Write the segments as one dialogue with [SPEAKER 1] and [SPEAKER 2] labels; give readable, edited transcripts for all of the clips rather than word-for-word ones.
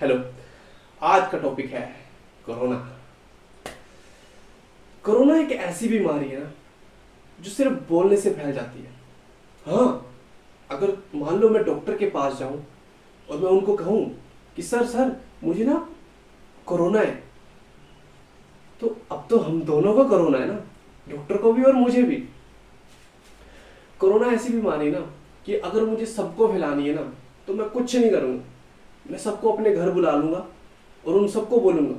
[SPEAKER 1] Hello. आज का topic है कोरोना। कोरोना एक ऐसी बीमारी है ना जो सिर्फ बोलने से फैल जाती है। हाँ, अगर मान लो मैं डॉक्टर के पास जाऊं और मैं उनको कहूं कि सर सर मुझे ना कोरोना है, तो अब तो हम दोनों को कोरोना है ना, डॉक्टर को भी और मुझे भी। कोरोना ऐसी बीमारी ना कि अगर मुझे सबको फैलानी है ना तो मैं कुछ नहीं करूंगा, मैं सबको अपने घर बुला लूंगा और उन सबको बोलूंगा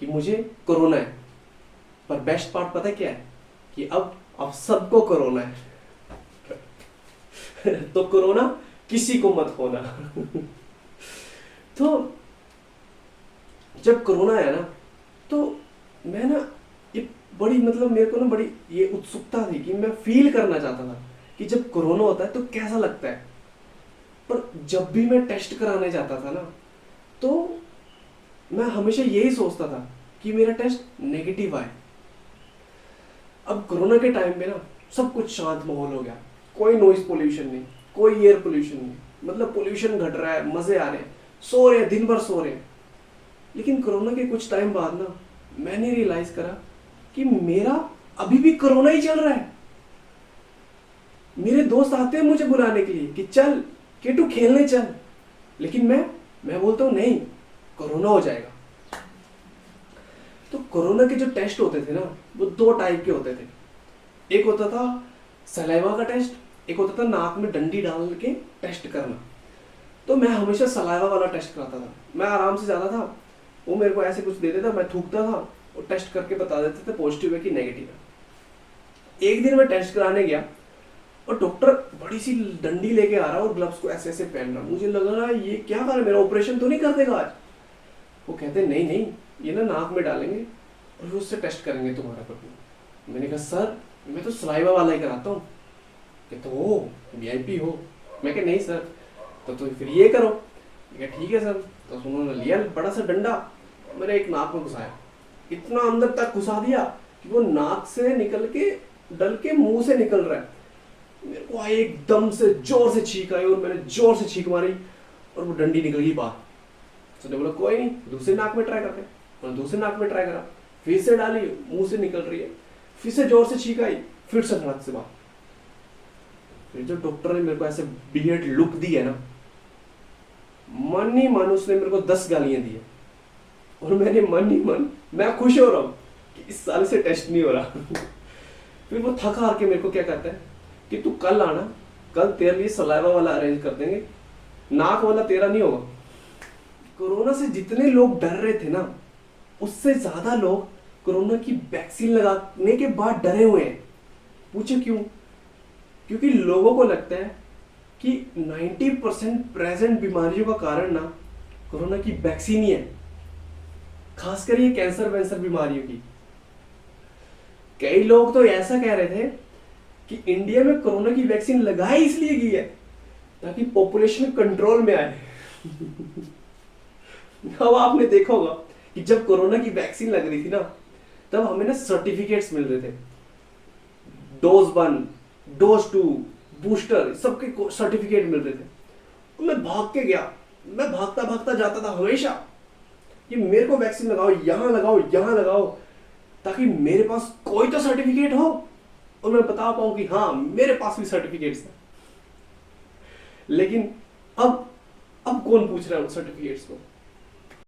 [SPEAKER 1] कि मुझे कोरोना है। पर बेस्ट पार्ट पता है क्या है कि अब सबको कोरोना है। तो कोरोना किसी को मत होना। तो जब कोरोना आया ना तो मैं ना ये बड़ी मेरे को ना बड़ी ये उत्सुकता थी कि मैं फील करना चाहता था कि जब कोरोना होता है तो कैसा लगता है। पर जब भी मैं टेस्ट कराने जाता था ना तो मैं हमेशा यही सोचता था कि मेरा टेस्ट नेगेटिव आए। अब कोरोना के टाइम पे ना सब कुछ शांत माहौल हो गया, कोई नॉइज पोल्यूशन नहीं, कोई एयर पोल्यूशन नहीं, मतलब पोल्यूशन घट रहा है, मजे आ रहे हैं, सो रहे हैं, दिन भर सो रहे हैं। लेकिन कोरोना के कुछ टाइम बाद ना मैंने रियलाइज करा कि मेरा अभी भी कोरोना ही चल रहा है। मेरे दोस्त आते हैं मुझे बुलाने के लिए कि चल केटू खेलने चल, लेकिन मैं बोलता हूं नहीं, कोरोना हो जाएगा। तो कोरोना के जो टेस्ट होते थे ना वो दो टाइप के होते थे। एक होता था सलाइवा का टेस्ट, एक होता था नाक में डंडी डाल के टेस्ट करना। तो मैं हमेशा सलाइवा वाला टेस्ट कराता था। मैं आराम से जाता था, वो मेरे को ऐसे कुछ दे देता, मैं थूकता था, वो टेस्ट करके बता देते थे पॉजिटिव है कि नेगेटिव है। एक दिन मैं टेस्ट कराने गया और डॉक्टर बड़ी सी डंडी लेके आ रहा और ग्लव्स को ऐसे ऐसे पहन रहा। मुझे लग रहा है ये क्या कर रहा है, मेरा ऑपरेशन तो नहीं कर देगा आज। वो कहते नहीं नहीं, ये ना नाक में डालेंगे और फिर उससे टेस्ट करेंगे तुम्हारा कोरोना। मैंने कहा सर मैं तो सलाइवा वाला ही कराता हूँ। कहते हो वीआईपी हो। मैं कहा नहीं सर, तो फिर ये करो। ठीक है सर। तो उन्होंने लिया बड़ा सा डंडा, मेरे एक नाक में घुसाया, इतना अंदर तक घुसा दिया कि वो नाक से निकल के डल के मुंह से निकल रहा है। मेरे को एकदम से जोर से छींक आई और मैंने जोर से छींक मारी और वो डंडी निकल गई बाहर। तो बोला कोई नहीं, दूसरे नाक में ट्राई करते हैं। मैंने दूसरे नाक में ट्राई करा, फिर से डाली, मुंह से निकल रही है, फिर से जोर से छींक आई, फिर से नाक से बाहर। फिर जो डॉक्टर ने मेरे को ऐसे बियर्ड लुक दी है ना, मन ही मन उसने मेरे को 10 गालियां दी है। और मैंने मन ही मन, मैं खुश हो रहा हूं कि इस साल से टेस्ट नहीं हो रहा। फिर वो थक हार के मेरे को क्या कहता है कि तू कल आना, कल तेरे लिए सलाइवा वाला अरेंज कर देंगे, नाक वाला तेरा नहीं होगा। कोरोना से जितने लोग डर रहे थे ना उससे ज्यादा लोग कोरोना की वैक्सीन लगाने के बाद डरे हुए हैं। पूछे क्यों? क्योंकि लोगों को लगता है कि 90% प्रेजेंट बीमारियों का कारण ना कोरोना की वैक्सीन ही है, खासकर ये कैंसर वैंसर बीमारियों की। कई लोग तो ऐसा कह रहे थे कि इंडिया में कोरोना की वैक्सीन लगाई इसलिए गई है ताकि पॉपुलेशन कंट्रोल में आए। अब आपने देखा होगा कि जब कोरोना की वैक्सीन लग रही थी ना तब हमें ना सर्टिफिकेट्स मिल रहे थे, डोज 1, डोज 2, बूस्टर, सबके सर्टिफिकेट मिल रहे थे। तो मैं भाग के गया, मैं भागता भागता जाता था हमेशा कि मेरे को वैक्सीन लगाओ, यहां लगाओ, यहां लगाओ, ताकि मेरे पास कोई तो सर्टिफिकेट हो और मैं बता पाऊं कि हाँ मेरे पास भी सर्टिफिकेट्स हैं। लेकिन अब कौन पूछ रहा है उन सर्टिफिकेट्स को?